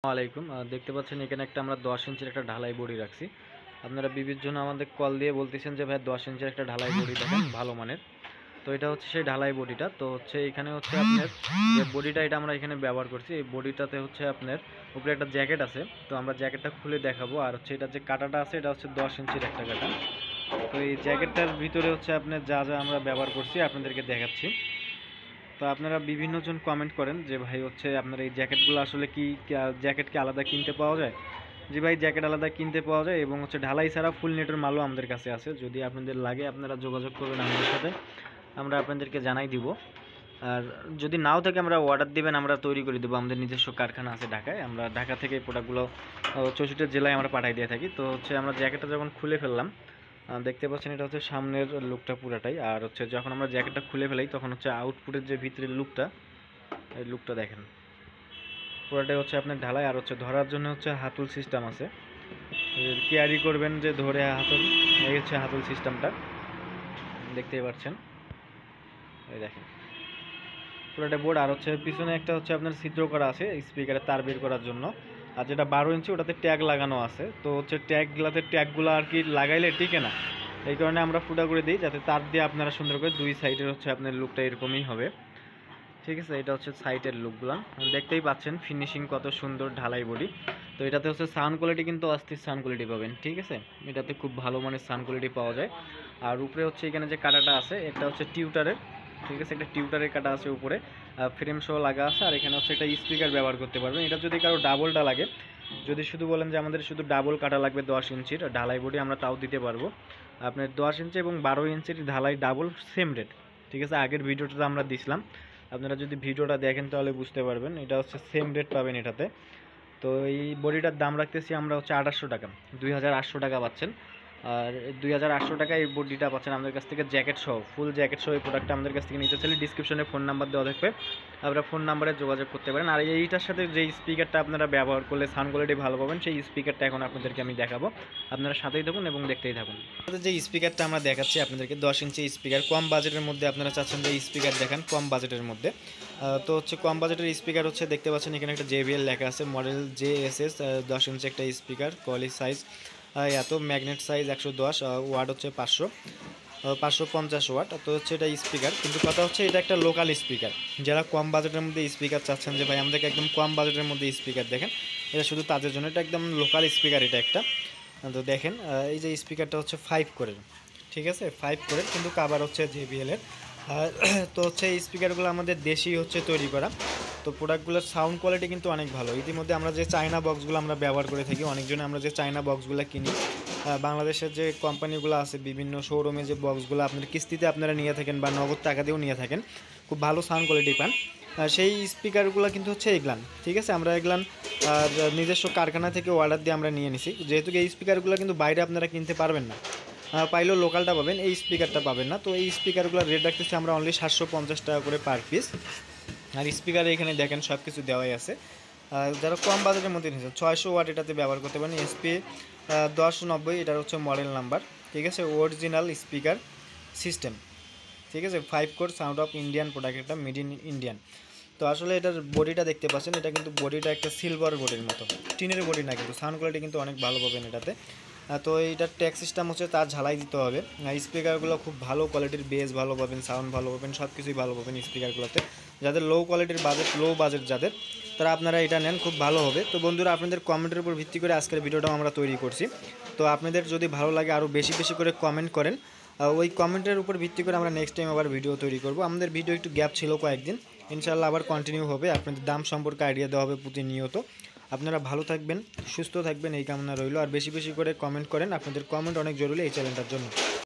আলাইকুম দেখতে পাচ্ছেন এখানে একটা আমরা 10 ইঞ্চির একটা ঢালাই বডি রাখছি। আপনারা বিভিন্ন আমাদের কল দিয়ে বলতেছেন যে ভাই 10 ইঞ্চির একটা ঢালাই বডি দেখেন ভালো মানের। তো এটা হচ্ছে সেই ঢালাই বডিটা। তো হচ্ছে এখানে হচ্ছে আপনার যে বডিটা এটা আমরা এখানে ব্যবহার করছি, এই বডিটাতে হচ্ছে আপনার উপরে একটা জ্যাকেট আছে। তো আমরা জ্যাকেটটা খুলে দেখাবো। আর হচ্ছে এটা যে কাটাটা আছে এটা হচ্ছে 10 ইঞ্চির একটা কাটা। তো এই জ্যাকেটটার ভিতরে হচ্ছে আপনার যা যা আমরা ব্যবহার করছি আপনাদেরকে দেখাচ্ছি। তো আপনারা বিভিন্ন জন কমেন্ট করেন যে ভাই হচ্ছে আপনার এই জ্যাকেটগুলো আসলে কি জ্যাকেট কি আলাদা কিনতে পাওয়া যায়? জি ভাই, জ্যাকেট আলাদা কিনতে পাওয়া যায় এবং হচ্ছে ঢালাই ছাড়া ফুল নেটের মালও আমাদের কাছে আছে। যদি আপনাদের লাগে আপনারা যোগাযোগ করবেন আমাদের সাথে, আমরা আপনাদেরকে জানাই দিব। আর যদি নাও থাকে আমরা অর্ডার দিবেন, আমরা তৈরি করে দেবো। আমাদের নিজস্ব কারখানা আছে ঢাকায়, আমরা ঢাকা থেকে এই প্রোডাক্টগুলো 64 জেলায় আমরা পাঠিয়ে দিয়ে থাকি। তো হচ্ছে আমরা জ্যাকেটটা যখন খুলে ফেললাম, দেখতে পাচ্ছেন এটা হচ্ছে সামনের লুকটা পুরাটাই। আর হচ্ছে যখন আমরা জ্যাকেটটা খুলে ফেলাই তখন হচ্ছে আউটপুটের যে ভিতরের লুকটা, এই লুকটা দেখেন পুরাটাই হচ্ছে আপনার ঢালাই। আর হচ্ছে ধরার জন্য হচ্ছে হাতুল সিস্টেম আছে, ক্যারি করবেন যে ধরে হাতুল, এই হচ্ছে হাতুল সিস্টেমটা দেখতেই পাচ্ছেন। এই দেখেন পুরোটা বোর্ড। আর হচ্ছে পিছনে একটা হচ্ছে আপনার ছিদ্র করা আছে স্পিকারে তার বের করার জন্য। আর যেটা 12 ইঞ্চি ওটাতে ট্যাগ লাগানো আছে। তো হচ্ছে ট্যাগগুলো আর কি লাগাইলে টিকে না, এই কারণে আমরা ফুটা করে দিই যাতে তার দিয়ে আপনারা সুন্দর করে দুই সাইডের হচ্ছে আপনার লুকটা এরকমই হবে। ঠিক আছে, এটা হচ্ছে সাইডের লুকগুলো দেখতেই পাচ্ছেন, ফিনিশিং কত সুন্দর ঢালাই বডি। তো এটাতে হচ্ছে সাউন্ড কোয়ালিটি কিন্তু অস্থির সাউন্ড কোয়ালিটি পাবেন। ঠিক আছে, এটাতে খুব ভালো মানের সাউন্ড কোয়ালিটি পাওয়া যায়। আর উপরে হচ্ছে এখানে যে কাটাটা আছে এটা হচ্ছে টিউটারের। ঠিক আছে, একটা টিউটারের কাটা আছে উপরে, ফ্রেম সহ লাগা আছে। আর এখানে হচ্ছে একটা স্পিকার ব্যবহার করতে পারবেন। এটা যদি কারো ডাবলটা লাগে, যদি শুধু বলেন যে আমাদের শুধু ডাবল কাটা লাগবে 10 ইঞ্চির ঢালাই বডি, আমরা তাও দিতে পারবো। আপনার 10 ইঞ্চি এবং 12 ইঞ্চির ঢালাই ডাবল সেম রেট। ঠিক আছে, আগের ভিডিওটা আমরা দিছিলাম, আপনারা যদি ভিডিওটা দেখেন তাহলে বুঝতে পারবেন। এটা হচ্ছে সেম রেট পাবেন এটাতে। তো এই বডিটার দাম রাখতেছি আমরা হচ্ছে 2800 টাকা, 2800 টাকা পাচ্ছেন। আর 2800 টাকা এই বডিটা পাচ্ছেন আমাদের কাছ থেকে জ্যাকেট সহ, ফুল জ্যাকেট সহ। এই প্রোডাক্টটা আমাদের কাছ থেকে নিতে চাইলে ডিসক্রিপশনে ফোন নাম্বার দেওয়া থাকবে, আপনারা ফোন নাম্বারে যোগাযোগ করতে পারেন। আর এইটার সাথে যেই স্পিকারটা আপনারা ব্যবহার করলে সাউন্ড কোয়ালিটি ভালো পাবেন, সেই স্পিকারটা এখন আপনাদেরকে আমি দেখাবো। আপনারা সাথেই থাকুন এবং দেখতেই থাকুন। যে স্পিকারটা আমরা দেখাচ্ছি আপনাদেরকে 10 ইঞ্চি স্পিকার, কম বাজেটের মধ্যে আপনারা চাচ্ছেন যে স্পিকার দেখেন কম বাজেটের মধ্যে। তো হচ্ছে কম বাজেটের স্পিকার হচ্ছে দেখতে পাচ্ছেন এখানে একটা JBL লেখা আছে, মডেল JSS 10 ইঞ্চি একটা স্পিকার, কোয়ালিটি সাইজ এত, ম্যাগনেট সাইজ 110, ওয়াট হচ্ছে 550 ওয়াট। তো হচ্ছে এটা স্পিকার, কিন্তু কথা হচ্ছে এটা একটা লোকাল স্পিকার। যারা কম বাজেটের মধ্যে স্পিকার চাচ্ছেন যে ভাই আমাদেরকে একদম কম বাজেটের মধ্যে স্পিকার দেখেন, এটা শুধু তাদের জন্য, এটা একদম লোকাল স্পিকার এটা একটা। তো দেখেন এই যে স্পিকারটা হচ্ছে 5 কোরের। ঠিক আছে, 5 কোরের, কিন্তু কাভার হচ্ছে JBL এর। তো হচ্ছে এই স্পিকারগুলো আমাদের দেশি হচ্ছে তৈরি করা। তো প্রোডাক্টগুলোর সাউন্ড কোয়ালিটি কিন্তু অনেক ভালো। ইতিমধ্যে আমরা যে চায়না বক্সগুলো আমরা ব্যবহার করে থাকি, অনেকজনে আমরা যে চায়না বক্সগুলো কিনি, বাংলাদেশের যে কোম্পানিগুলো আছে বিভিন্ন শোরুমে যে বক্সগুলো আপনার কিস্তিতে আপনারা নিয়ে থাকেন বা নগদ টাকা দিয়েও নিয়ে থাকেন, খুব ভালো সাউন্ড কোয়ালিটি পান। সেই স্পিকারগুলো কিন্তু হচ্ছে এগুলান। ঠিক আছে, আমরা এগুলান নিজস্ব কারখানা থেকে অর্ডার দিয়ে আমরা নিয়ে নিছি। যেহেতু এই স্পিকারগুলো কিন্তু বাইরে আপনারা কিনতে পারবেন না, পাইলেও লোকালটা পাবেন, এই স্পিকারটা পাবেন না। তো এই স্পিকারগুলোর রেট রাখতেছি আমরা অনলি 750 টাকা করে পার পিস। আর স্পিকারে এখানে দেখেন সব কিছু দেওয়াই আছে। যারা কম বাজেটের মধ্যে নিয়েছেন 600 ওয়াট এটাতে ব্যবহার করতে পারেন, SP 1090 এটার হচ্ছে মডেল নাম্বার। ঠিক আছে, অরিজিনাল স্পিকার সিস্টেম। ঠিক আছে, 5 core sound of Indian product, একটা মেড ইন ইন্ডিয়ান। তো আসলে এটার বডিটা দেখতে পাচ্ছেন, এটা কিন্তু বডিটা একটা সিলভার বডির মতো, টিনের বডি না, কিন্তু সাউন্ড কোয়ালিটি কিন্তু অনেক ভালো পাবেন এটাতে। তো এইটার ট্যাগ সিস্টেম হচ্ছে তার ঝালাই দিতে হবে। স্পিকারগুলো খুব ভালো কোয়ালিটির, বেস ভালো পাবেন, সাউন্ড ভালো পাবেন, সব কিছুই ভালো পাবেন স্পিকারগুলোতে। যাদের লো কোয়ালিটির লো বাজেট যাদের, তারা আপনারা এটা নেন, খুব ভালো হবে। তো বন্ধুরা, আপনাদের কমেন্টের উপর ভিত্তি করে আজকের ভিডিওটাও আমরা তৈরি করছি। তো আপনাদের যদি ভালো লাগে আরও বেশি বেশি করে কমেন্ট করেন, ওই কমেন্টের উপর ভিত্তি করে আমরা নেক্সট টাইম আবার ভিডিও তৈরি করব। আমাদের ভিডিও একটু গ্যাপ ছিল কয়েকদিন, ইনশাআল্লাহ আবার কন্টিনিউ হবে। আপনাদের দাম সম্পর্কে আইডিয়া দেওয়া হবে প্রতিনিয়ত। আপনারা ভালো থাকবেন, সুস্থ থাকবেন, এই কামনা রইল। আর বেশি বেশি করে কমেন্ট করেন, আপনাদের কমেন্ট অনেক জরুরি এই চ্যানেলটার জন্য।